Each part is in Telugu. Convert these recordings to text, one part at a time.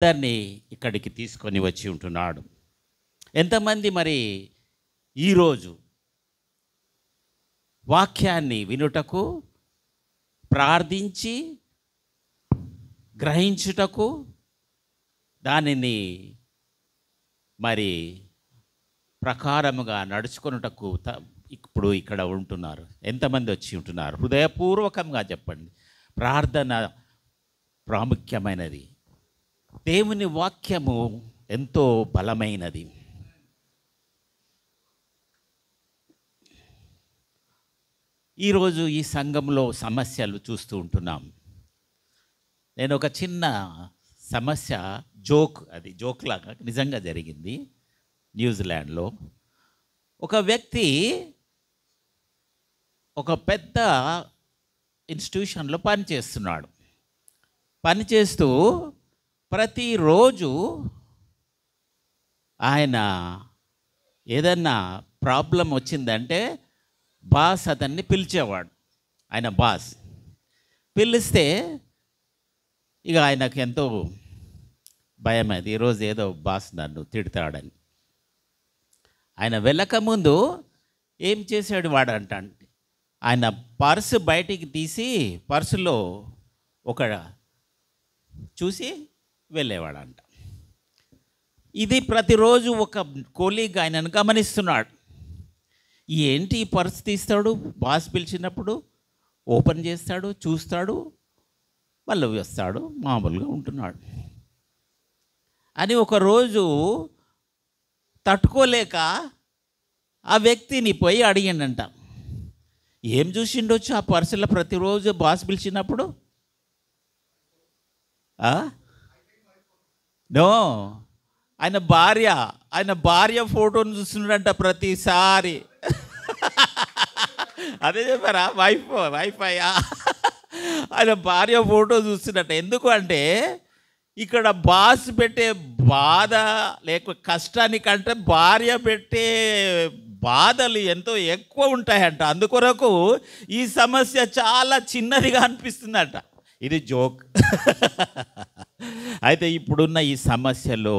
దాన్ని ఇక్కడికి తీసుకొని వచ్చి ఉంటున్నాడు. ఎంతమంది మరి ఈరోజు వాక్యాన్ని వినుటకు, ప్రార్థించి గ్రహించుటకు, దానిని మరి ప్రకారముగా నడుచుకొనుటకు ఇప్పుడు ఇక్కడ ఉంటున్నారు? ఎంతమంది వచ్చి ఉంటున్నారు? హృదయపూర్వకంగా చెప్పండి. ప్రార్థన ప్రాముఖ్యమైనది. దేవుని వాక్యము ఎంతో బలమైనది. ఈరోజు ఈ సంఘంలో సమస్యలు చూస్తూ ఉంటున్నాం. నేను ఒక చిన్న సమస్య, అది జోక్ లాగా నిజంగా జరిగింది. న్యూజిలాండ్లో ఒక వ్యక్తి ఒక పెద్ద ఇన్స్టిట్యూషన్లో పనిచేస్తున్నాడు. పనిచేస్తూ ప్రతిరోజు ఆయన ఏదన్నా ప్రాబ్లం వచ్చిందంటే బాస్ అతన్ని పిలిచేవాడు. ఆయన బాస్ పిలిస్తే ఇక ఆయనకు ఎంతో భయం. అది ఈరోజు ఏదో బాస్ నన్ను తిడతాడని. ఆయన వెళ్ళకముందు ఏం చేశాడు వాడంట, ఆయన పర్సు బయటికి తీసి పర్సులో ఒక చూసి వెళ్ళేవాడంట. ఇది ప్రతిరోజు ఒక కొలీగ్ ఆయనను గమనిస్తున్నాడు. ఏంటి ఈ పర్సు తీస్తాడు, బాస్ పిలిచినప్పుడు ఓపెన్ చేస్తాడు, చూస్తాడు, మళ్ళీ వస్తాడు, మామూలుగా ఉంటున్నాడు అని ఒకరోజు తట్టుకోలేక ఆ వ్యక్తిని పోయి అడిగిండంట, ఏం చూసిండొచ్చు ఆ పర్సులో ప్రతిరోజు బాస్ పిలిచినప్పుడు? నో, ఆయన భార్య ఫోటోను చూస్తున్నాడంట ప్రతిసారి. అదే చెప్పారా, వైఫైయా? ఆయన భార్య ఫోటో చూస్తున్నట్ట. ఎందుకు అంటే ఇక్కడ బాస్ పెట్టే బాధ లేక కష్టానికంటే భార్య పెట్టే బాధలు ఎంతో ఎక్కువ ఉంటాయంట. అందుకొరకు ఈ సమస్య చాలా చిన్నదిగా అనిపిస్తుందంట. ఇది జోక్. అయితే ఇప్పుడున్న ఈ సమస్యలో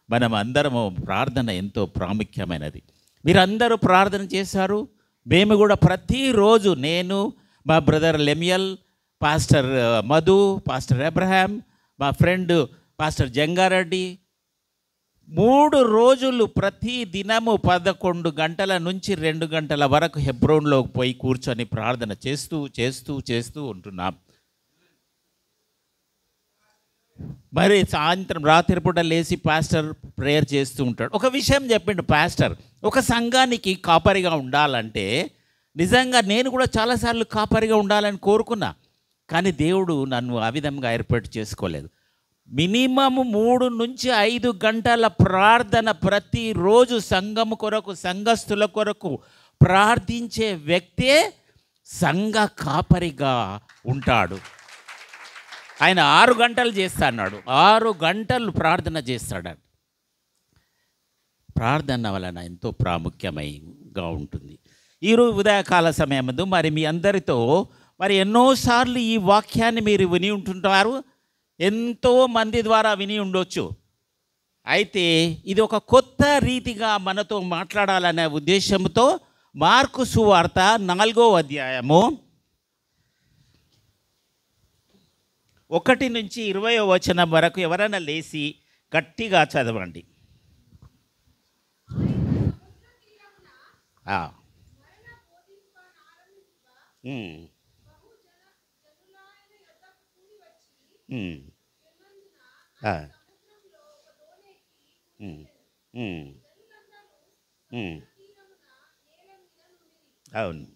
మనం అందరము ప్రార్థన ఎంతో ప్రాముఖ్యమైనది. మీరందరూ ప్రార్థన చేశారు. మేము కూడా ప్రతిరోజు, నేను, మా brother Lemuel, pastor Madhu, pastor Abraham, మా ఫ్రెండ్ పాస్టర్ జంగారెడ్డి 3 రోజులు ప్రతి దినము 11 గంటల నుంచి 2 గంటల వరకు హెబ్రోన్లోకి పోయి కూర్చొని ప్రార్థన చేస్తూ చేస్తూ చేస్తూ ఉంటున్నాం. మరి సాయంత్రం రాత్రి పూట లేచి పాస్టర్ ప్రేయర్ చేస్తూ ఉంటాడు. ఒక విషయం చెప్పిండు పాస్టర్, ఒక సంఘానికి కాపరిగా ఉండాలంటే నిజంగా నేను కూడా చాలాసార్లు కాపరిగా ఉండాలని కోరుకున్నా, కానీ దేవుడు నన్ను ఆ విధంగా ఏర్పాటు చేసుకోలేదు. మినిమం 3 నుంచి 5 గంటల ప్రార్థన ప్రతిరోజు సంఘము కొరకు, సంఘస్థుల కొరకు ప్రార్థించే వ్యక్తే సంఘ కాపరిగా ఉంటాడు. ఆయన 6 గంటలు చేస్తా అన్నాడు. 6 గంటలు ప్రార్థన చేస్తాడు. ప్రార్థన వలన ఎంతో ప్రాముఖ్యమైగా ఉంటుంది. ఈరోజు ఉదయకాల సమయమందు మరి మీ అందరితో మరి ఎన్నోసార్లు ఈ వాక్యాన్ని మీరు విని ఉంటుంటారు, ఎంతో మంది ద్వారా విని ఉండొచ్చు. అయితే ఇది ఒక కొత్త రీతిగా మనతో మాట్లాడాలనే ఉద్దేశంతో మార్కు సువార్త 4వ అధ్యాయము 1 నుంచి 20వ వచనం వరకు ఎవరైనా లేచి గట్టిగా చదవండి. అవును.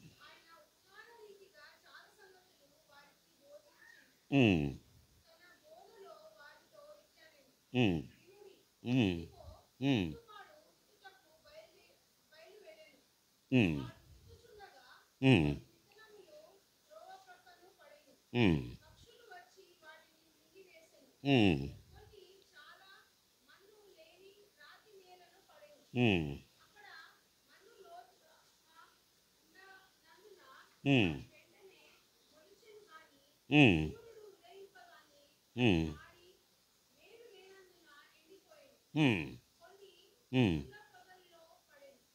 ఉమ్, ఉమ్,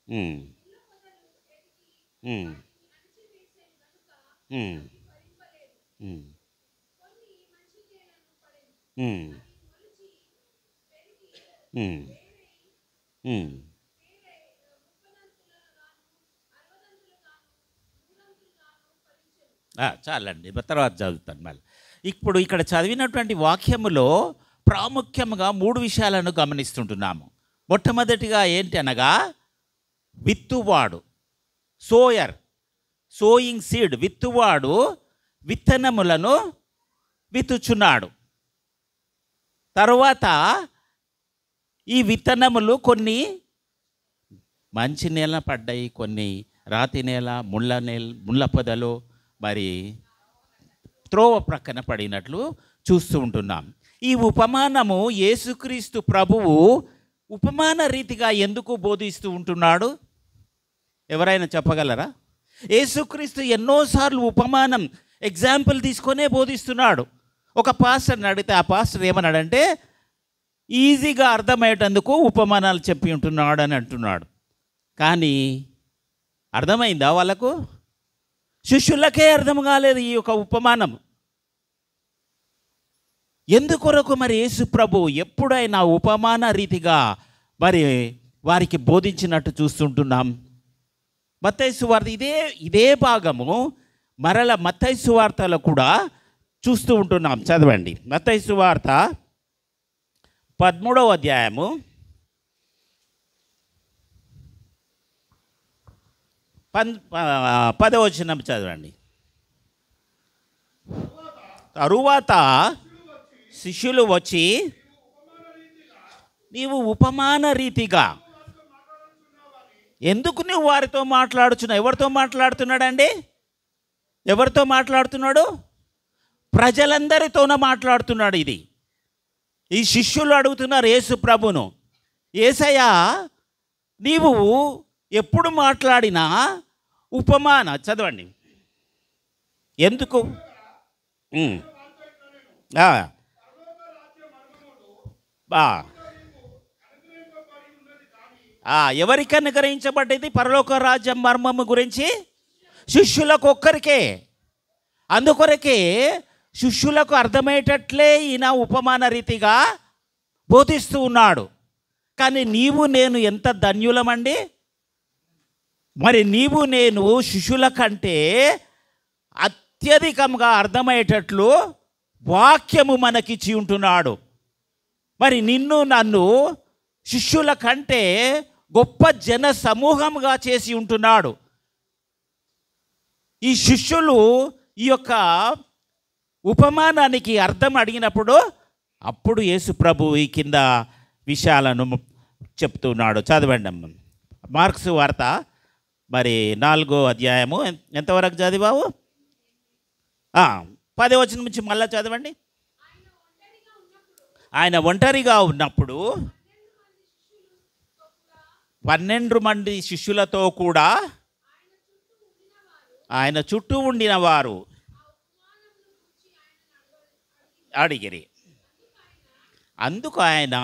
ఉమ్, ఉమ్, ఉమ్, ఉమ్, ఉమ్, ఉమ్, ఉమ్. చాలండి తర్వాత చదువుతాను మళ్ళీ. ఇప్పుడు ఇక్కడ చదివినటువంటి వాక్యములో ప్రాముఖ్యంగా 3 విషయాలను గమనిస్తుంటున్నాము. మొట్టమొదటిగా ఏంటి అనగా విత్తువాడు, సోయర్, సోయింగ్ సీడ్, విత్తువాడు విత్తనములను విత్తుచున్నాడు. తరువాత ఈ విత్తనములు కొన్ని మంచి నేల పడ్డాయి, కొన్ని రాతి నేల, ముళ్ళ పొదలు, మరి త్రోవ ప్రక్కన పడినట్లు చూస్తూ ఉంటున్నాం. ఈ ఉపమానము యేసుక్రీస్తు ప్రభువు ఉపమాన రీతిగా ఎందుకు బోధిస్తూ ఉంటున్నాడు? ఎవరైనా చెప్పగలరా? యేసుక్రీస్తు ఎన్నోసార్లు ఉపమానం ఎగ్జాంపుల్ తీసుకొనే బోధిస్తున్నాడు. ఒక పాస్టర్ని అడిగితే ఆ పాస్టర్ ఏమన్నాడంటే ఈజీగా అర్థమయ్యేటందుకు ఉపమానాలు చెప్పి ఉంటున్నాడు అని అంటున్నాడు. కానీ అర్థమైందా వాళ్ళకు? శిష్యులకే అర్థం కాలేదు ఈ యొక్క ఉపమానం. ఎందుకొరకు మరి యేసు ప్రభు ఎప్పుడైనా ఉపమాన రీతిగా మరి వారికి బోధించినట్టు చూస్తుంటున్నాం. మత్తయి సువార్త ఇదే భాగము మరల మత్తయి సువార్తలో కూడా చూస్తూ ఉంటున్నాం. చదవండి. మత్తయి సువార్త 13వ అధ్యాయము 10వ వచనం చదవండి. తరువాత శిష్యులు వచ్చి నీవు ఉపమాన రీతిగా ఎందుకు నువ్వు వారితో మాట్లాడుచున్నావు? ఎవరితో మాట్లాడుతున్నాడండి? ఎవరితో మాట్లాడుతున్నాడు? ప్రజలందరితోనే మాట్లాడుతున్నాడు. ఈ శిష్యులు అడుగుతున్నారు యేసు ప్రభును, యేసయ్య నీవు ఎప్పుడు మాట్లాడినా ఉపమాన, చదవండి, ఎందుకు? ఎవరికి అనుగ్రహించబడ్డది పరలోక రాజ్యం మర్మము గురించి? శిష్యులకు ఒక్కరికే. అందుకొరకే శిష్యులకు అర్థమయ్యేటట్లే ఈయన ఉపమాన రీతిగా బోధిస్తూ ఉన్నాడు. కానీ నీవు నేను ఎంత ధన్యులమండి! మరి నీవు నేను శిష్యుల కంటే అత్యధికంగా అర్థమయ్యేటట్లు వాక్యము మనకిచ్చి ఉంటున్నాడు. మరి నిన్ను నన్ను శిష్యుల కంటే గొప్ప జన సమూహంగా చేసి ఉంటున్నాడు. ఈ శిష్యులు ఈ యొక్క ఉపమానానికి అర్థం అడిగినప్పుడు అప్పుడు యేసు ప్రభు ఈ కింద విషయాలను చెప్తున్నాడు. చదవండి మార్క్స్ వార్త మరి 4వ అధ్యాయము ఎంతవరకు చదివావు? 10వ వచనం నుంచి మళ్ళీ చదవండి. ఆయన ఒంటరిగా ఉన్నప్పుడు 12 మంది శిష్యులతో కూడా ఆయన చుట్టూ ఉండిన వారు అడిగిరి. అందుకు ఆయన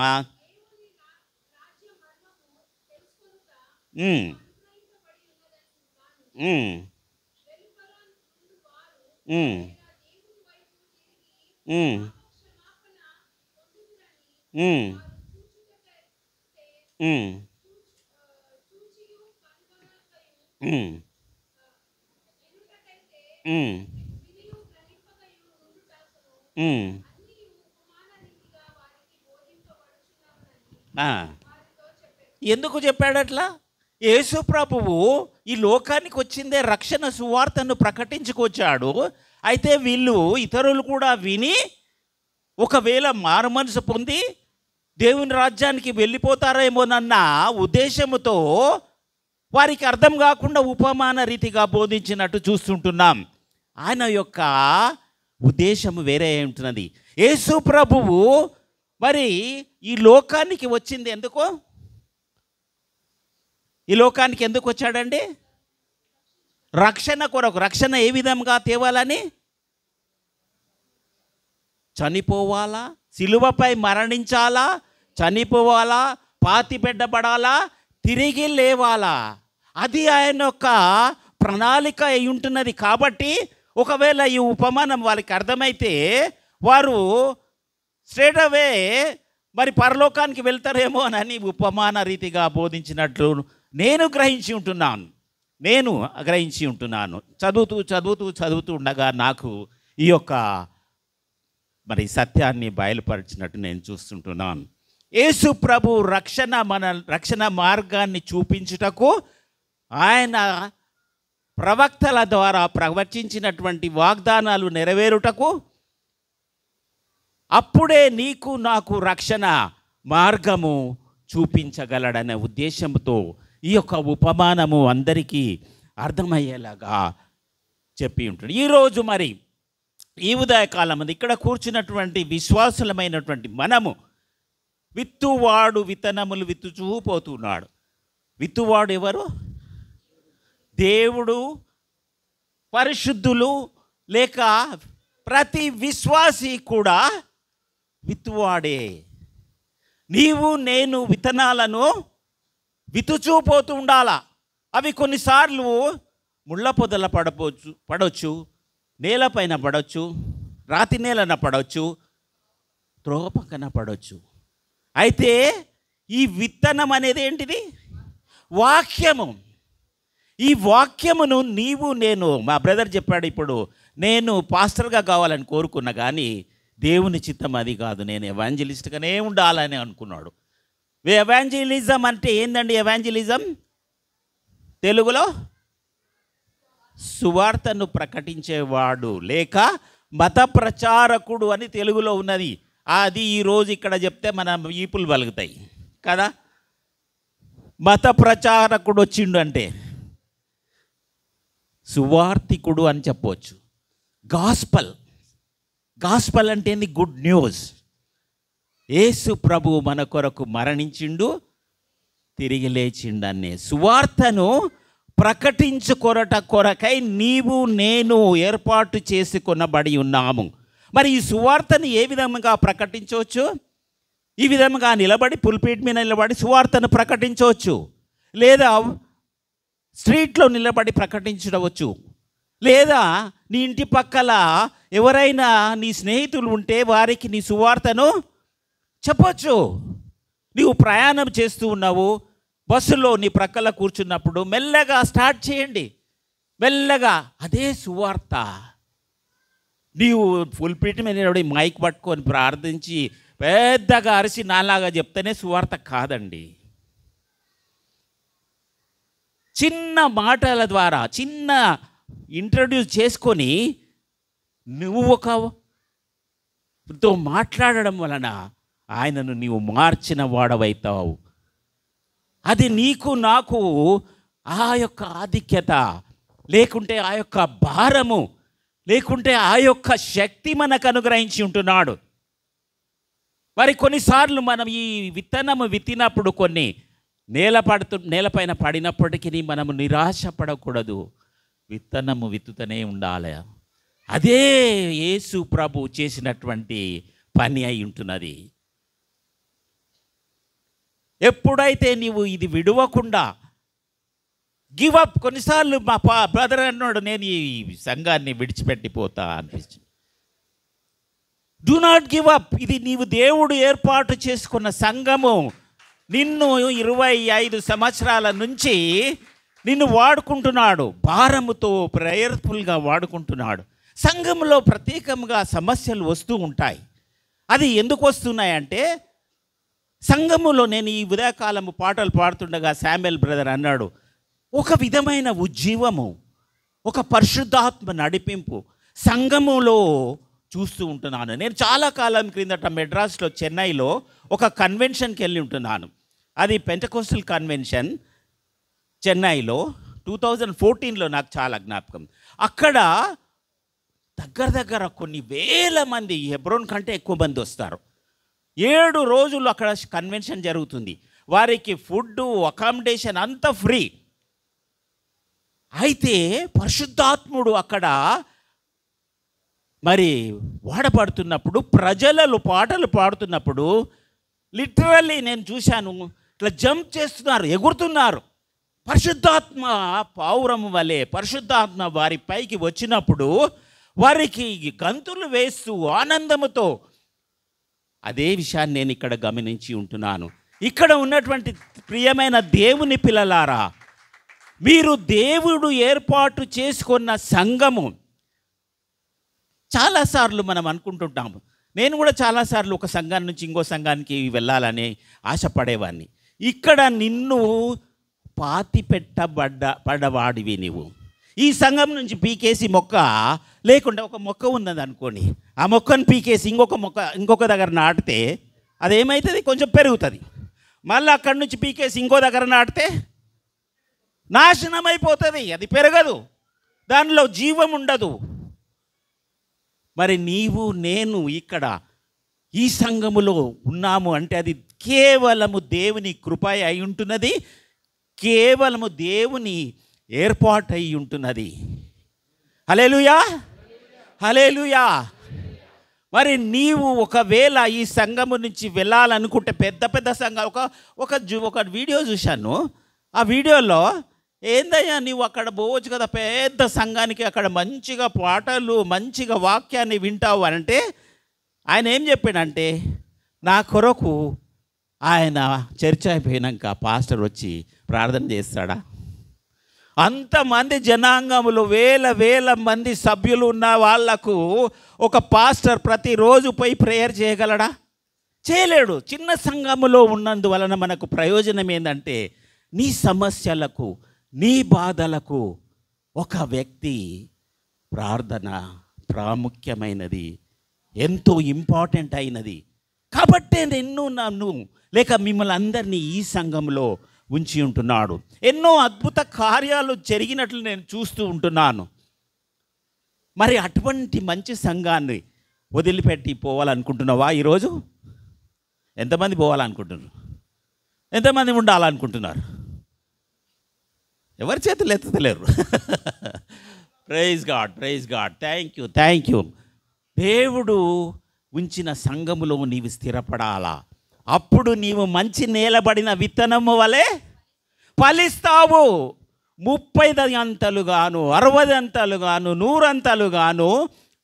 ఎందుకు చెప్పాడట్లా? యేసు ప్రభువు ఈ లోకానికి వచ్చిందే రక్షణ సువార్తను ప్రకటించుకొచ్చాడు. అయితే వీళ్ళు ఇతరులు కూడా విని ఒకవేళ మారుమనసు పొంది దేవుని రాజ్యానికి వెళ్ళిపోతారేమోనన్న ఉద్దేశముతో వారికి అర్థం కాకుండా ఉపమాన రీతిగా బోధించినట్టు చూస్తుంటున్నాం. ఆయన యొక్క ఉద్దేశము వేరే ఉంటున్నది. యేసు ప్రభువు మరి ఈ లోకానికి వచ్చింది ఎందుకు? ఈ లోకానికి ఎందుకు వచ్చాడండి? రక్షణ కొరకు. రక్షణ ఏ విధంగా తేవాలని? చనిపోవాలా, సిలువపై మరణించాలా, చనిపోవాలా, పాతి పెట్టబడాలా, తిరిగి లేవాలా. అది ఆయన యొక్క ప్రణాళిక అయి ఉంటున్నది. కాబట్టి ఒకవేళ ఈ ఉపమానం వాళ్ళకి అర్థమైతే వారు స్ట్రేట్ అవే మరి పరలోకానికి వెళ్తారేమో అని ఉపమాన రీతిగా బోధించినట్లు నేను గ్రహించి ఉంటున్నాను. చదువుతూ ఉండగా నాకు ఈ యొక్క మరి సత్యాన్ని బయలుపరిచినట్టు నేను చూస్తుంటున్నాను. యేసు ప్రభు రక్షణ మార్గాన్ని చూపించుటకు ఆయన ప్రవక్తల ద్వారా ప్రవచించినటువంటి వాగ్దానాలు నెరవేరుటకు, అప్పుడే నీకు నాకు రక్షణ మార్గము చూపించగలడనే ఉద్దేశంతో ఈ యొక్క ఉపమానము అందరికీ అర్థమయ్యేలాగా చెప్పి ఉంటుంది. ఈరోజు మరి ఈ ఉదయకాలం ఇక్కడ కూర్చున్నటువంటి విశ్వాసులమైనటువంటి మనము, విత్తువాడు విత్తనములు విత్తుచూ పోతున్నాడు. విత్తువాడు ఎవరు? దేవుడు, పరిశుద్ధులు, లేక ప్రతి విశ్వాసి కూడా విత్తువాడే. నీవు నేను విత్తనాలను విత్తుచూ పోతూ ఉండాలా. అవి కొన్నిసార్లు ముళ్ళ పొదల పడవచ్చు, నేలపైన పడవచ్చు, రాతి నేలన పడవచ్చు, త్రోవ పక్కన పడవచ్చు. అయితే ఈ విత్తనం అనేది ఏంటిది? వాక్యము. ఈ వాక్యమును నీవు నేను, మా బ్రదర్ చెప్పాడు ఇప్పుడు, నేను పాస్టర్గా కావాలని కోరుకున్నా, కానీ దేవుని చిత్తం అది కాదు, నేను ఎవాంజలిస్ట్గానే ఉండాలని అనుకున్నాడు. ఎవాంజలిజం అంటే ఏందండి? ఎవాంజలిజం తెలుగులో సువార్తను ప్రకటించేవాడు లేక మత ప్రచారకుడు అని తెలుగులో ఉన్నది. అది ఈరోజు ఇక్కడ చెప్తే మన ఈపులు పలుకుతాయి కదా. మత ప్రచారకుడు వచ్చిండు అంటే సువార్తికుడు అని చెప్పవచ్చు. గాస్పల్ అంటే ఏంది? Good news. యేసు ప్రభు మన కొరకు మరణించిండు, తిరిగి లేచిండనే సువార్తను కొరకై నీవు నేను ఏర్పాటు చేసుకొనబడి ఉన్నాము. మరి ఈ సువార్తను ఏ విధంగా ప్రకటించవచ్చు? ఈ విధంగా నిలబడి, పుల్పీట్ మీద నిలబడి సువార్తను ప్రకటించవచ్చు, లేదా స్ట్రీట్లో నిలబడి ప్రకటించవచ్చు, లేదా నీ ఇంటి పక్కల ఎవరైనా నీ స్నేహితులు ఉంటే వారికి నీ సువార్తను చెప్పొచ్చు. నీవు ప్రయాణం చేస్తూ ఉన్నావు, బస్సులో నీ ప్రక్కల కూర్చున్నప్పుడు మెల్లగా స్టార్ట్ చేయండి. మెల్లగా అదే సువార్త. నీవు పుల్పిట్ మీద నిలబడి మైక్ పట్టుకొని ప్రార్థించి పెద్దగా అరిసి నాలాగా చెప్తేనే సువార్త కాదండి. చిన్న మాటల ద్వారా, చిన్న ఇంట్రడ్యూస్ చేసుకొని నువ్వు ఒకతో మాట్లాడడం వలన ఆయనను నీవు మార్చిన వాడవైతావు. అది నీకు నాకు ఆ యొక్క ఆధిక్యత, లేకుంటే ఆ యొక్క భారము, లేకుంటే ఆ యొక్క శక్తి మనకు అనుగ్రహించి ఉంటున్నాడు. మరి కొన్నిసార్లు మనం ఈ విత్తనము విత్తినప్పుడు కొన్ని నేలపైన పడినప్పటికీ మనము నిరాశపడకూడదు. విత్తనము విత్తుతూనే ఉండాలి. అదే యేసు ప్రభు చేసినటువంటి పని అయి ఉంటున్నది. ఎప్పుడైతే నీవు ఇది విడవకుండా గివ్ అప్, కొన్నిసార్లు మా బ్రదర్ అన్నాడు, నేను ఈ సంఘాన్ని విడిచిపెట్టిపోతా అనిపించింది. Do not give up. ఇది నీవు దేవుడు ఏర్పాటు చేసుకున్న సంఘము. నిన్ను 25 సంవత్సరాల నుంచి నిన్ను వాడుకుంటున్నాడు, భారముతో ప్రేయర్ఫుల్గా వాడుకుంటున్నాడు. సంఘంలో ప్రత్యేకంగా సమస్యలు వస్తూ ఉంటాయి. అది ఎందుకు వస్తున్నాయంటే, సంఘములో నేను ఈ ఉదయకాలము పాటలు పాడుతుండగా శామ్యుయల్ బ్రదర్ అన్నాడు, ఒక విధమైన ఉజ్జీవము, ఒక పరిశుద్ధాత్మ నడిపింపు సంఘములో చూస్తూ ఉంటున్నాను. నేను చాలా కాలం క్రిందట మెడ్రాస్లో, చెన్నైలో ఒక కన్వెన్షన్కి వెళ్ళి ఉంటున్నాను. అది పెంటకోస్టల్ కన్వెన్షన్ చెన్నైలో 2014లో నాకు చాలా జ్ఞాపకం. అక్కడ దగ్గర కొన్ని వేల మంది, హెబ్రోన్ కంటే ఎక్కువ మంది వస్తారు. 7 రోజులు అక్కడ కన్వెన్షన్ జరుగుతుంది. వారికి ఫుడ్, అకామిడేషన్ అంతా ఫ్రీ. అయితే పరిశుద్ధాత్ముడు అక్కడ మరి వాడబడుతున్నప్పుడు, ప్రజలలో పాటలు పాడుతున్నప్పుడు, లిటరల్లీ నేను చూశాను, ఇట్లా జంప్ చేస్తున్నారు, ఎగురుతున్నారు. పరిశుద్ధాత్మ పావురం వలె పరిశుద్ధాత్మ వారి పైకి వచ్చినప్పుడు వారికి గంతులు వేస్తూ ఆనందముతో, అదే విషయాన్ని నేను ఇక్కడ గమనించి ఉంటున్నాను. ఇక్కడ ఉన్నటువంటి ప్రియమైన దేవుని పిల్లలారా, మీరు దేవుడు ఏర్పాటు చేసుకున్న సంఘము. చాలాసార్లు మనం అనుకుంటుంటాము, నేను కూడా చాలాసార్లు ఒక సంఘాన్ని నుంచి ఇంకో సంఘానికి వెళ్ళాలని ఆశపడేవాడిని. ఇక్కడ నిన్ను పాతి పడ్డవాడివి నీవు. ఈ సంఘం నుంచి పీకేసి మొక్క, లేకుండా ఒక మొక్క ఉన్నది అనుకోండి, ఆ మొక్కను పీకేసి ఇంకొక దగ్గర నాటితే అదేమవుతుంది, కొంచెం పెరుగుతుంది. మళ్ళీ అక్కడి నుంచి పీకేసి ఇంకో దగ్గర నాటితే నాశనం అయిపోతుంది, అది పెరగదు, దానిలో జీవం ఉండదు. మరి నీవు నేను ఇక్కడ ఈ సంఘములో ఉన్నాము అంటే అది కేవలము దేవుని కృప అయి ఉంటున్నది, కేవలము దేవుని ఏర్పాటు అయి ఉంటున్నది. హల్లెలూయా, హల్లెలూయా. మరి నీవు ఒకవేళ ఈ సంఘము నుంచి వెళ్ళాలనుకుంటే, పెద్ద పెద్ద సంఘాలు, ఒక వీడియో చూశాను. ఆ వీడియోలో ఏందయ్యా నీవు అక్కడ పోవచ్చు కదా పెద్ద సంఘానికి, అక్కడ మంచిగా పాటలు మంచిగా వాక్యాన్ని వింటావు అంటే, ఆయన ఏం చెప్పాడంటే, నా కొరకు ఆయన చర్చ అయిపోయినాక పాస్టర్ వచ్చి ప్రార్థన చేస్తాడా? అంతమంది జనాంగములు, వేల మంది సభ్యులు ఉన్న వాళ్లకు ఒక పాస్టర్ ప్రతిరోజు పోయి ప్రేయర్ చేయగలడా? చేయలేడు. చిన్న సంఘములో ఉన్నందువలన మనకు ప్రయోజనం ఏంటంటే, నీ సమస్యలకు నీ బాధలకు ఒక వ్యక్తి ప్రార్థన ప్రాముఖ్యమైనది, ఎంతో ఇంపార్టెంట్ అయినది. కాబట్టే నన్ను లేక మిమ్మల్ని అందరినీ ఈ సంఘంలో ఉంచి ఉంటున్నాడు. ఎన్నో అద్భుత కార్యాలు జరిగినట్లు నేను చూస్తూ ఉంటున్నాను. మరి అటువంటి మంచి సంఘాన్ని వదిలిపెట్టి పోవాలనుకుంటున్నావా? ఈరోజు ఎంతమంది పోవాలనుకుంటున్నారు? ఎంతమంది ఉండాలనుకుంటున్నారు? ఎవరి చేతులు ఎత్తలేరు. Praise God, praise God. Thank you. దేవుడు ఉంచిన సంఘములో నీవు స్థిరపడాలా. అప్పుడు నీవు మంచి నేలబడిన విత్తనము వలె ఫలిస్తావు. 30 అంతలుగాను, 60 అంతలుగాను, 100 అంతలుగాను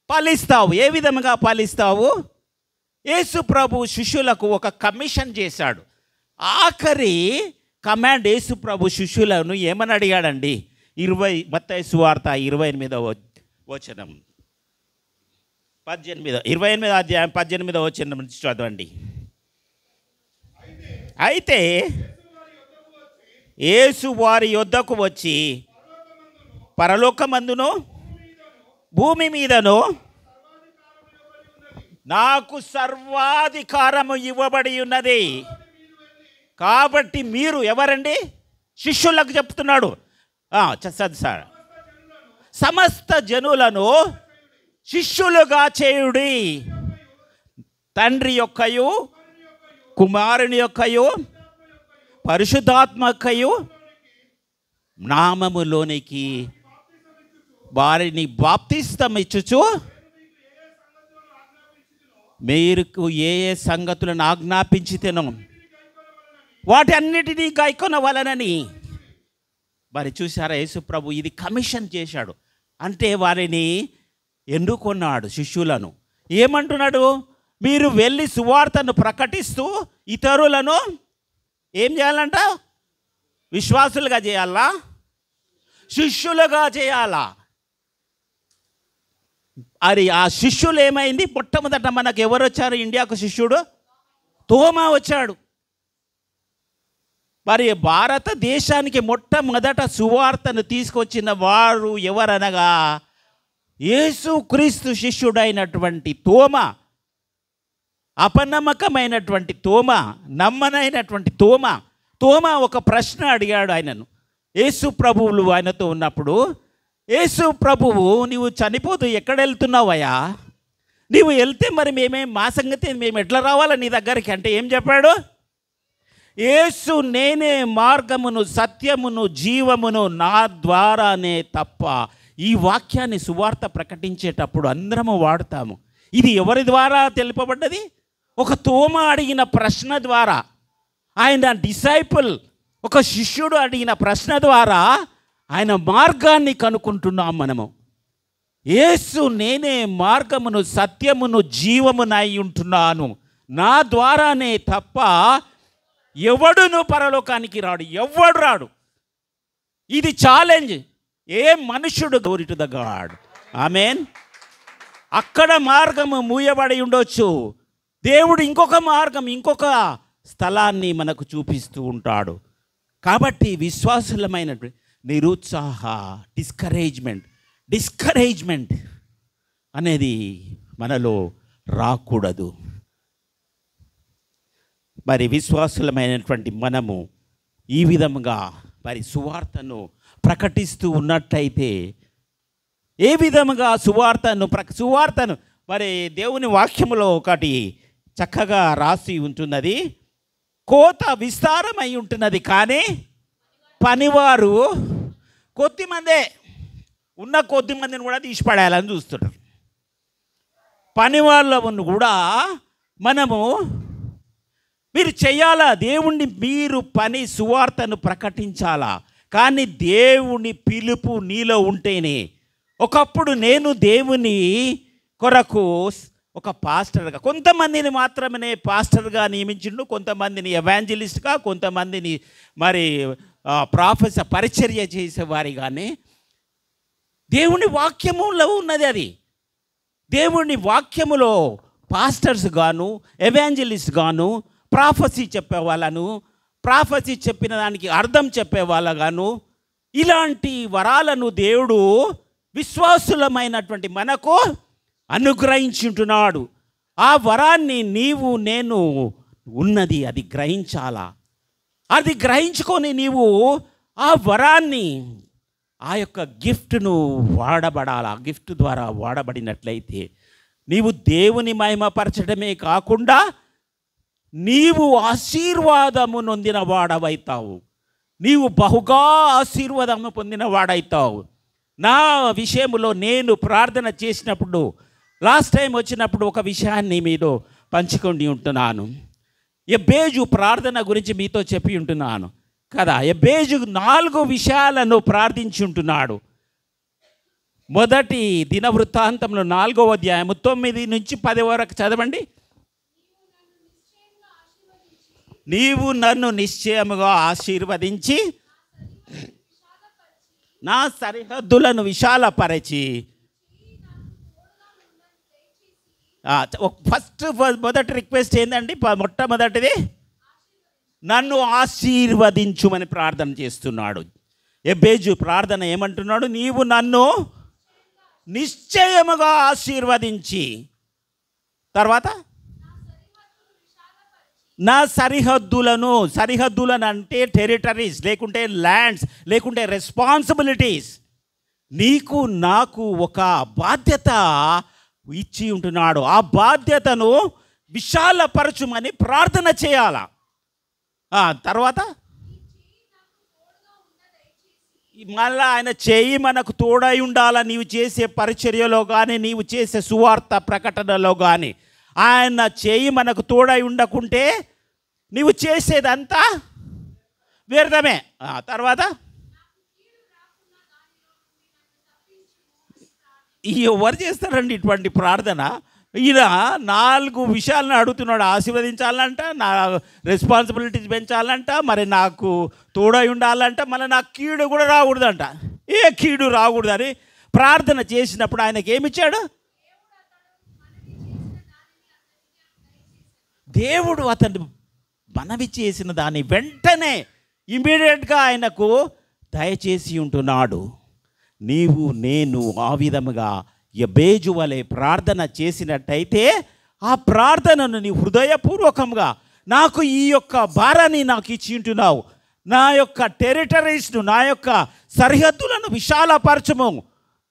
ఫలిస్తావు. ఏ విధముగా ఫలిస్తావు? యేసు ప్రభు శిష్యులకు ఒక కమిషన్ చేశాడు. ఆఖరి కమాండ్ యేసు ప్రభు శిష్యులను ఏమని అడిగాడండి? మత్తయి సువార్త 28వ వచనం, 28వ అధ్యాయం 18వ వచనం నుంచి చదవండి. అయితే యేసు వారి యొద్దకు వచ్చి, పరలోకమందును భూమి మీదను నాకు సర్వాధికారము ఇవ్వబడి ఉన్నది. కాబట్టి మీరు ఎవరండి? శిష్యులకు చెప్తున్నాడు. సార్, సమస్త జనులను శిష్యులుగా చేయుడి, తండ్రి యొక్కయు కుమారుని యొక్కయు పరిశుద్ధాత్మకయు నామములోనికి వారిని బాప్తిస్తం ఇచ్చుచు, మీరు ఏ సంగతులను ఆజ్ఞాపించితేనో వాటి అన్నిటినీ గైకొనవలనని. మరి చూసారా, యేసు ప్రభు ఇది కమిషన్ చేశాడు. అంటే వారిని ఎన్నుకొన్నాడు శిష్యులను. ఏమంటున్నాడు? మీరు వెళ్ళి సువార్తను ప్రకటిస్తూ ఇతరులను ఏం చేయాలంట? విశ్వాసులుగా చేయాలా? శిష్యులుగా చేయాలా? అది ఆ శిష్యులు ఏమైంది? మొట్టమొదట మనకు ఎవరు వచ్చారు ఇండియాకు? శిష్యుడు తోమా వచ్చాడు. మరి భారతదేశానికి మొట్టమొదట సువార్తను తీసుకొచ్చిన వారు ఎవరనగా యేసుక్రీస్తు శిష్యుడైనటువంటి తోమా. అపనమ్మకమైనటువంటి తోమా, నమ్మనైనటువంటి తోమా ఒక ప్రశ్న అడిగాడు ఆయనను. యేసు ప్రభువులు ఆయనతో ఉన్నప్పుడు, యేసు ప్రభువు నీవు చనిపోతూ ఎక్కడ వెళ్తున్నావయ్యా? నీవు వెళ్తే మరి మా సంగతి మేము ఎట్లా రావాలా నీ దగ్గరికి అంటే ఏం చెప్పాడు? యేసు నేనే మార్గమును సత్యమును జీవమును, నా ద్వారానే తప్ప. ఈ వాక్యాన్ని సువార్త ప్రకటించేటప్పుడు అందరము వాడతాము. ఇది ఎవరి ద్వారా తెలుపబడ్డది? ఒక తోమ అడిగిన ప్రశ్న ద్వారా, ఆయన డిసైపుల్ ఒక శిష్యుడు అడిగిన ప్రశ్న ద్వారా ఆయన మార్గాన్ని కనుక్కుంటున్నాం మనము. యేసు నేనే మార్గమును సత్యమును జీవమునై ఉంటున్నాను, నా ద్వారానే తప్ప ఎవడును పరలోకానికి రాడు, ఎవడు రాడు. ఇది ఛాలెంజ్. ఏ మనుషుడు గోరి టు ద గాడ్. ఆమేన్. అక్కడ మార్గము మూయబడి ఉండొచ్చు, దేవుడు ఇంకొక మార్గం ఇంకొక స్థలాన్ని మనకు చూపిస్తూ ఉంటాడు. కాబట్టి విశ్వాసులమైన నిరుత్సాహ డిస్కరేజ్మెంట్ అనేది మనలో రాకూడదు. మరి విశ్వాసులమైనటువంటి మనము ఈ విధంగా మరి సువార్తను ప్రకటిస్తూ ఉన్నట్లయితే, ఏ విధముగా సువార్తను మరి దేవుని వాక్యములో ఒకటి చక్కగా రాసి ఉంటున్నది, కోత విస్తారమై ఉంటున్నది కానీ పనివారు కొద్దిమందే, ఉన్న కొద్దిమందిని కూడా తీసిపడేయాలని చూస్తున్నారు. పనివాళ్ళను కూడా మనము మీరు చేయాలా, దేవుణ్ణి మీరు సువార్తను ప్రకటించాలా. కానీ దేవుని పిలుపు నీలో ఉంటేనే. ఒకప్పుడు నేను దేవుని కొరకు ఒక పాస్టర్గా, కొంతమందిని మాత్రమే పాస్టర్గా నియమించిండు, కొంతమందిని ఎవాంజలిస్ట్గా, కొంతమందిని మరి ప్రాఫెసర్ పరిచర్య చేసేవారిగానే. దేవుని వాక్యములో ఉన్నది అది. దేవుని వాక్యములో పాస్టర్స్ గాను, ఎవాంజలిస్ట్ గాను, ప్రాఫెసీ చెప్పేవాళ్ళను, ప్రాఫెసీ చెప్పిన దానికి అర్థం చెప్పేవాళ్ళగాను, ఇలాంటి వరాలను దేవుడు విశ్వాసులమైనటువంటి మనకు అనుగ్రహించుంటున్నాడు. ఆ వరాన్ని నీవు నేను ఉన్నది అది గ్రహించాలా. అది గ్రహించుకొని నీవు ఆ వరాన్ని, ఆ యొక్క గిఫ్ట్ను వాడబడాలా. గిఫ్ట్ ద్వారా వాడబడినట్లయితే నీవు దేవుని మహిమపరచడమే కాకుండా నీవు ఆశీర్వాదము నొందిన వాడవైతావు, నీవు బహుగా ఆశీర్వాదము పొందిన వాడైతావు. నా విషయంలో నేను ప్రార్థన చేసినప్పుడు, లాస్ట్ టైం వచ్చినప్పుడు ఒక విషయాన్ని మీతో పంచుకొని ఉంటున్నాను. ఎబ్బేజు ప్రార్థన గురించి మీతో చెప్పి ఉంటున్నాను కదా. ఎబ్బేజు 4 విషయాలను ప్రార్థించి ఉంటున్నాడు. మొదటి దినవృత్తాంతంలో 4వ అధ్యాయము 9 నుంచి 10 వరకు చదవండి. నీవు నన్ను నిశ్చయముగా ఆశీర్వదించి నా సరిహద్దులను విశాలపరచి, మొదటి రిక్వెస్ట్ ఏంటండి? మొట్టమొదటిది నన్ను ఆశీర్వదించుమని ప్రార్థన చేస్తున్నాడు. ఎబ్బేజు ప్రార్థన ఏమంటున్నాడు? నీవు నన్ను నిశ్చయముగా ఆశీర్వదించి, తర్వాత నా సరిహద్దులను అంటే టెరిటరీస్, లేకుంటే ల్యాండ్స్, లేకుంటే రెస్పాన్సిబిలిటీస్, నీకు నాకు ఒక బాధ్యత ఇచ్చి ఉంటున్నాడు. ఆ బాధ్యతను విశాలపరచుమని ప్రార్థన చేయాల. తర్వాత మళ్ళా ఆయన చేయి మనకు తోడై ఉండాలా. నీవు చేసే పరిచర్యలో కానీ, నీవు చేసే సువార్త ప్రకటనలో కానీ ఆయన చేయి మనకు తోడై ఉండకుంటే నీవు చేసేదంతా వ్యర్థమే. తర్వాత ఎవరు చేస్తారండి ఇటువంటి ప్రార్థన? ఈయన 4 విషయాలను అడుగుతున్నాడు. ఆశీర్వదించాలంట, నా రెస్పాన్సిబిలిటీస్ పెంచాలంట, మరి నాకు తోడై ఉండాలంట, మళ్ళీ నాకు కీడు కూడా రాకూడదంట. ఏ కీడు రాకూడదని ప్రార్థన చేసినప్పుడు ఆయనకి ఏమిచ్చాడు? దేవుడు అతను మనవి చేసిన దాన్ని వెంటనే ఇమీడియట్గా ఆయనకు దయచేసి ఉంటున్నాడు. నీవు నేను ఆ విధముగా ఎబ్బేజు వలె ప్రార్థన చేసినట్టయితే ఆ ప్రార్థనను నీ హృదయపూర్వకంగా, నాకు ఈ యొక్క భారాన్ని నాకు ఇచ్చి ఉంటున్నావు, నా యొక్క టెరిటరీస్ను, నా యొక్క సరిహద్దులను విశాలపరచము,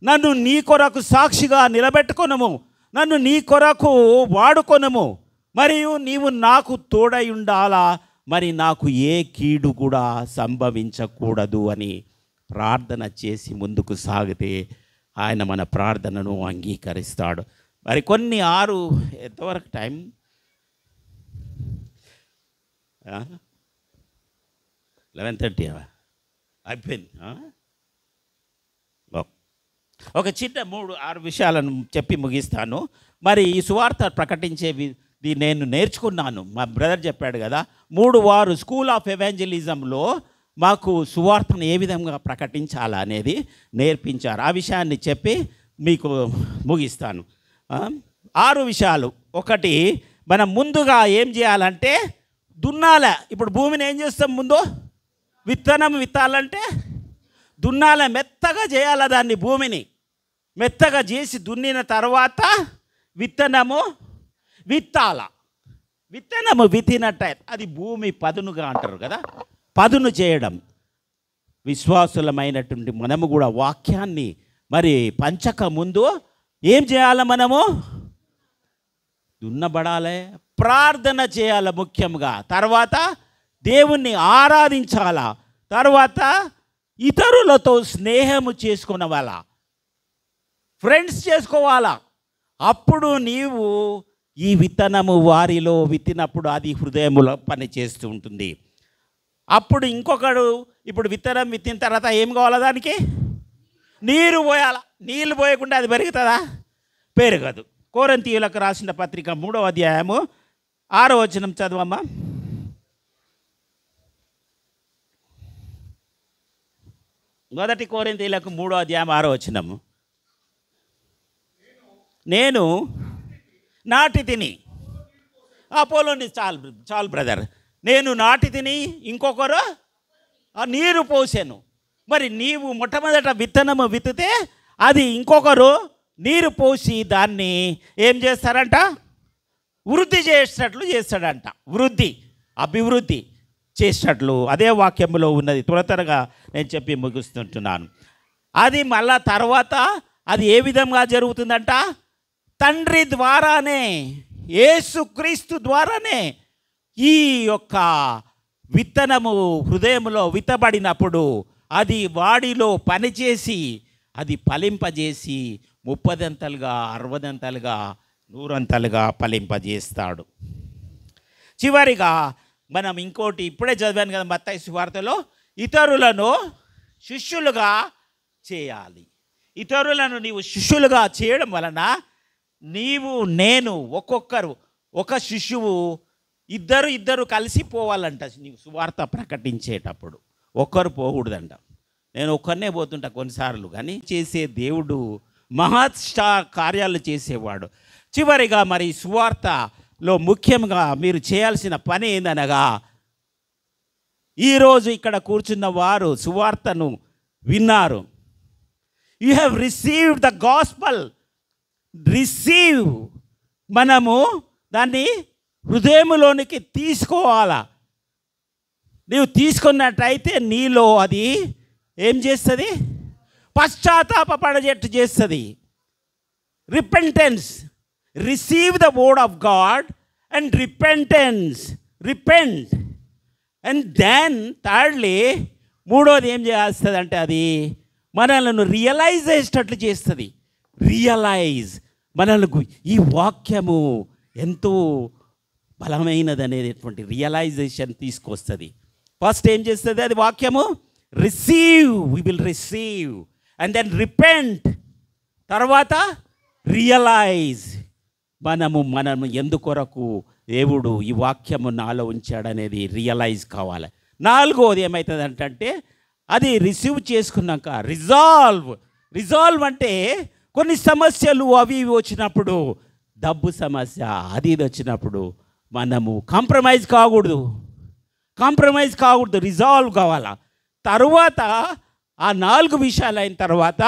నన్ను నీ కొరకు సాక్షిగా నిలబెట్టుకొనము, నన్ను నీ కొరకు వాడుకొనము, మరియు నీవు నాకు తోడై ఉండాలా, మరి నాకు ఏ కీడు కూడా సంభవించకూడదు అని ప్రార్థన చేసి ముందుకు సాగితే ఆయన మన ప్రార్థనను అంగీకరిస్తాడు. మరి కొన్ని 6 ఎంతవరకు టైం 11:30 అయిపోయింది. ఒక చిన్న 3-6 విషయాలను చెప్పి ముగిస్తాను. మరి ఈ సువార్త ప్రకటించేది నేను నేర్చుకున్నాను. మా బ్రదర్ చెప్పాడు కదా, 3 వారు స్కూల్ ఆఫ్ ఎవాంజలిజంలో మాకు సువార్తను ఏ విధంగా ప్రకటించాలా అనేది నేర్పించారు. ఆ విషయాన్ని చెప్పి మీకు ముగిస్తాను. 6 విషయాలు. ఒకటి, మనం ముందుగా ఏం చేయాలంటే దున్నాల. ఇప్పుడు భూమిని ఏం చేస్తాం? ముందు విత్తనం విత్తాలంటే దున్నాల, మెత్తగా చేయాల. దాన్ని భూమిని మెత్తగా చేసి దున్నిన తర్వాత విత్తనము విత్తాల. విత్తనము విత్తినట్టే అది భూమి పదునుగా అంటారు కదా, పదును చేయడం. విశ్వాసులమైనటువంటి మనము కూడా వాక్యాన్ని మరి పంచక ముందు ఏం చేయాలి? మనము దున్నబడాలి, ప్రార్థన చేయాలి ముఖ్యంగా. తర్వాత దేవుణ్ణి ఆరాధించాలా. తర్వాత ఇతరులతో స్నేహము చేసుకునేవాళ్ళ, ఫ్రెండ్స్ చేసుకోవాలా. అప్పుడు నీవు ఈ విత్తనము వారిలో విత్తినప్పుడు అది హృదయములో పని చేస్తూ ఉంటుంది. అప్పుడు ఇంకొకడు ఇప్పుడు విత్తనం విత్తిన తర్వాత ఏం కావాలా? దానికి నీరు పోయాల. నీళ్ళు పోయకుండా అది పెరుగుతుందా? పెరగదు. కొరింథీయులకు రాసిన పత్రిక 3వ అధ్యాయము 6వ వచనం చదవమ్మా. మొదటి కొరింథీయులకు 3వ అధ్యాయం 6వ వచనము. నేను నాటి తిని, అపోలోని చాలు బ్రదర్, నేను నాటి తిని ఇంకొకరు నీరు పోసాను. మరి నీవు మొట్టమొదట విత్తనము విత్తితే అది ఇంకొకరు నీరు పోసి దాన్ని ఏం చేస్తారంట? వృద్ధి చేసేటట్లు చేస్తాడంట. అభివృద్ధి చేసేటట్లు అదే వాక్యంలో ఉన్నది. త్వరగా నేను చెప్పి ముగిస్తుంటున్నాను. అది మళ్ళా తర్వాత అది ఏ విధంగా జరుగుతుందంట? తండ్రి ద్వారానే, యేసుక్రీస్తు ద్వారానే ఈ యొక్క విత్తనము హృదయంలో విత్తబడినప్పుడు అది వాడిలో పనిచేసి అది ఫలింపజేసి 30 60 100 ఫలింపజేస్తాడు. చివరిగా మనం ఇంకోటి ఇప్పుడే చదివాను కదా మత్తయి సువార్తలో, ఇతరులను శిష్యులుగా చేయాలి. ఇతరులను నీవు శిష్యులుగా చేయడం వలన నేను ఒక్కొక్కరు ఒక శిష్యువు ఇద్దరు కలిసి పోవాలంట. నీవు సువార్త ప్రకటించేటప్పుడు ఒక్కరు పోకూడదంట. నేను ఒక్కరినే పోతుంటా కొన్నిసార్లు, కానీ చేసే దేవుడు మహత్స్టార్ కార్యాలు చేసేవాడు. చివరిగా మరి సువార్తలో ముఖ్యంగా మీరు చేయాల్సిన పని ఏందనగా, ఈరోజు ఇక్కడ కూర్చున్న వారు సువార్తను విన్నారు. You have received the gospel. మనము దాన్ని హృదయంలోనికి తీసుకోవాలా. నీవు తీసుకున్నట్టయితే నీలో అది ఏం చేస్తుంది? పశ్చాత్తాపపడేటట్టు చేస్తుంది. Repentance. Receive the word of God and repent. And then thirdly, మూడోది ఏం చేస్తుంది అంటే అది మనలను రియలైజ్ చేసేటట్లు చేస్తుంది. మనకు ఈ వాక్యము ఎంతో బలమైనది అనేటువంటి రియలైజేషన్ తీసుకొస్తుంది. ఫస్ట్ ఏం చేస్తుంది అది వాక్యము? We will receive and then repent. తర్వాత రియలైజ్. మనము ఎందుకొరకు దేవుడు ఈ వాక్యము నాలో ఉంచాడనేది రియలైజ్ కావాలి. 4వది ఏమవుతుంది అంటే అది రిసీవ్ చేసుకున్నాక రిజాల్వ్ అంటే కొన్ని సమస్యలు అవి వచ్చినప్పుడు, డబ్బు సమస్య అది ఇది వచ్చినప్పుడు మనము కాంప్రమైజ్ కాకూడదు. రిజాల్వ్ కావాలా. తర్వాత ఆ 4 విషయాలు అయిన తర్వాత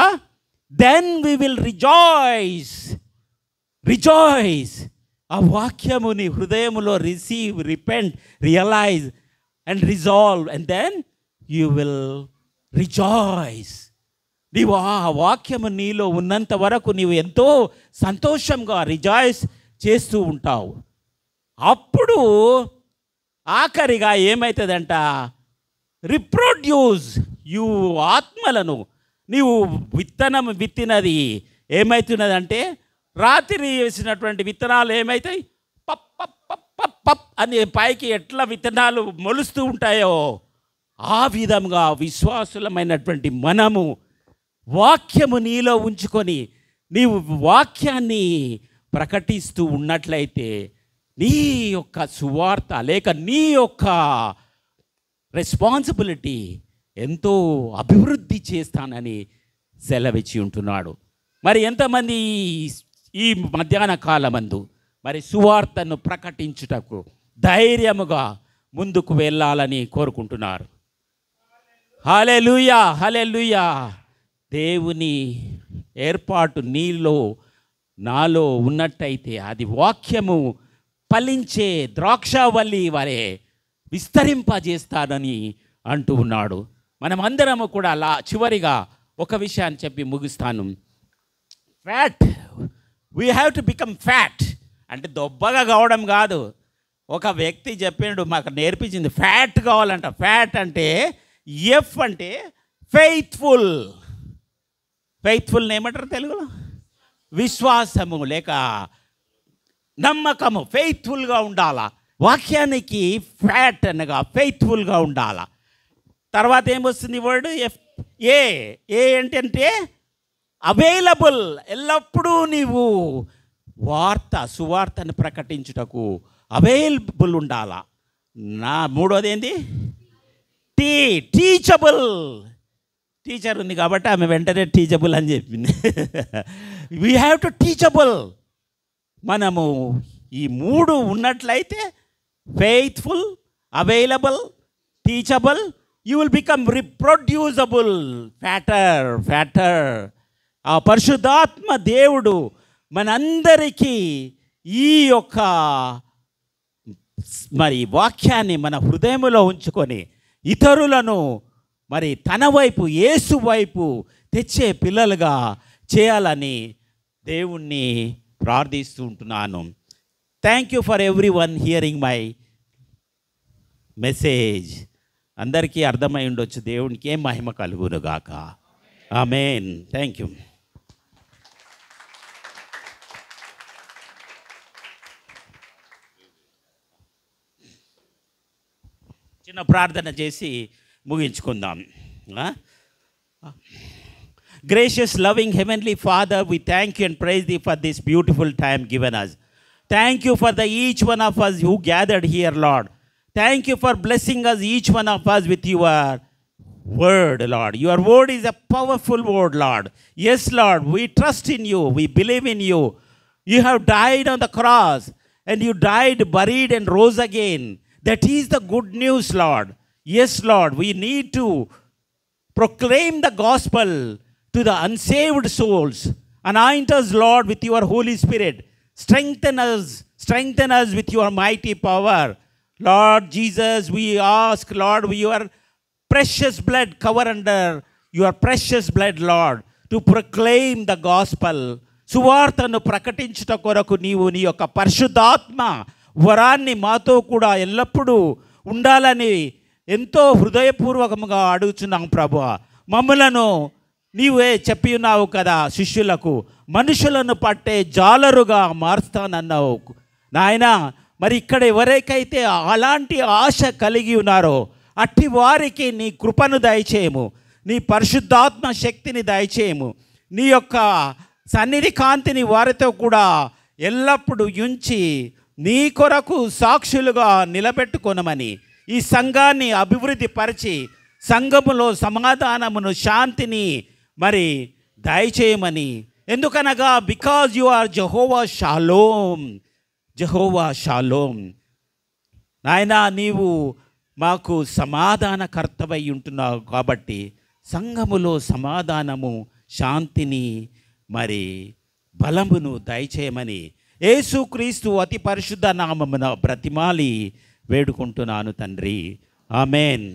దెన్ వి విల్ రిజాయిస్. ఆ వాక్యముని హృదయములో receive, repent, realise and resolve and then you will rejoice. నీవు ఆ వాక్యము నీలో ఉన్నంత వరకు నీవు ఎంతో సంతోషంగా రిజాయిస్ చేస్తూ ఉంటావు. అప్పుడు ఆఖరిగా ఏమవుతుందంట? రిప్రొడ్యూస్. ఆత్మలను నీవు విత్తినది ఏమవుతున్నదంటే, రాత్రి వేసినటువంటి విత్తనాలు ఏమవుతాయి? పప్ అని పైకి ఎట్లా విత్తనాలు మొలుస్తూ ఉంటాయో ఆ విధంగా విశ్వాసులమైనటువంటి మనము వాక్యము నీలో ఉంచుకొని నీవు వాక్యాన్ని ప్రకటిస్తూ ఉన్నట్లయితే నీ యొక్క సువార్త లేక నీ యొక్క రెస్పాన్సిబిలిటీ ఎంతో అభివృద్ధి చేస్తానని సెలవిచ్చి ఉంటున్నాడు. మరి ఎంతమంది ఈ మధ్యాహ్న కాలమందు మరి సువార్తను ప్రకటించుటకు ధైర్యముగా ముందుకు వెళ్ళాలని కోరుకుంటున్నారు? హల్లెలూయా, హల్లెలూయా. దేవుని ఏర్పాటు నీలో నాలో ఉన్నట్టయితే అది వాక్యము ఫలించే ద్రాక్షావల్లి వలె విస్తరింపజేస్తానని అంటూ ఉన్నాడు. మనమందరము కూడా అలా చివరిగా ఒక విషయాన్ని చెప్పి ముగిస్తాను. Fat, we have to become fat అంటే దొబ్బగా కావడం కాదు. ఒక వ్యక్తి చెప్పిండు, మాకు నేర్పించింది, ఫ్యాట్ కావాలంట. ఫ్యాట్ అంటే ఎఫ్ అంటే ఫెయిత్ఫుల్. ఫెయిత్ఫుల్ని ఏమంటారు తెలుగులో? విశ్వాసము లేక నమ్మకము. ఫెయిత్ఫుల్గా ఉండాలా. వాక్యానికి ఫ్యాట్ అనగా ఫెయిత్ఫుల్గా ఉండాలా. తర్వాత ఏమొస్తుంది వర్డ్? ఏ ఏంటంటే అవైలబుల్. ఎల్లప్పుడూ నీవు సువార్తను ప్రకటించుటకు అవైలబుల్ ఉండాలా. మూడోది ఏంటి? టీచబుల్. టీచర్ ఉంది కాబట్టి ఆమె వెంటనే టీచబుల్ అని చెప్పింది. We have to teachable. మనము ఈ మూడు ఉన్నట్లయితే faithful, available, teachable, you will become reproducible. ఫ్యాటర్. ఆ పరిశుద్ధాత్మ దేవుడు మనందరికీ ఈ యొక్క మరి వాక్యాన్ని మన హృదయంలో ఉంచుకొని ఇతరులను మరి తన వైపు, యేసు వైపు తెచ్చే పిల్లలుగా చేయాలని దేవుణ్ణి ప్రార్థిస్తూ ఉంటున్నాను. Thank you for everyone hearing my message. అందరికీ అర్థమై ఉండొచ్చు. దేవునికి ఏం మహిమ కలుగును గాక. ఆమేన్. Thank you. చిన్న ప్రార్థన చేసి ముగించుకుందాం. Gracious, loving Heavenly Father, we thank you and praise thee for this beautiful time given us. Thank you for each one of us who gathered here, Lord. Thank you for blessing us, each one of us, with your word, Lord. Your word is a powerful word, Lord. Yes, Lord, we trust in you. We believe in you. You have died on the cross, and you died, buried, and rose again. That is the good news, Lord. Yes, Lord, we need to proclaim the gospel to the unsaved souls. Anoint us, Lord, with your Holy Spirit. Strengthen us with your mighty power. Lord Jesus, we ask, Lord, your precious blood, cover under your precious blood, Lord, to proclaim the gospel. సువార్తను ప్రకటించుట కొరకు నీవు నీ యొక్క పరిశుద్ధాత్మ వరాన్ని మాతో కూడా ఎల్లప్పుడూ ఉండాలని ఎంతో హృదయపూర్వకంగా అడుగుచున్నాం ప్రభువా. మమ్ములను నీవే చెప్పి ఉన్నావు కదా శిష్యులకు, మనుషులను పట్టే జాలరుగా మారుస్తానన్నావు నాయన. మరి ఇక్కడ ఎవరికైతే అలాంటి ఆశ కలిగి ఉన్నారో అట్టి వారికి నీ కృపను దయచేయము, నీ పరిశుద్ధాత్మ శక్తిని దయచేయము, నీ యొక్క సన్నిధి కాంతిని వారితో కూడా ఎల్లప్పుడూ ఉంచి నీ కొరకు సాక్షులుగా నిలబెట్టుకొనమని, ఈ సంఘాన్ని అభివృద్ధి పరిచి సంఘములో సమాధానమును, శాంతిని మరి దయచేయమని. ఎందుకనగా because you are Jehovah Shalom. Jehovah Shalom నాయనా, నీవు మాకు సమాధానకర్తవై ఉంటున్నావు కాబట్టి సంఘములో సమాధానము, శాంతిని మరి బలమును దయచేయమని యేసుక్రీస్తు అతి పరిశుద్ధ నామమున బ్రతిమాలి వేడుకుంటున్నాను తండ్రి. ఆమేన్.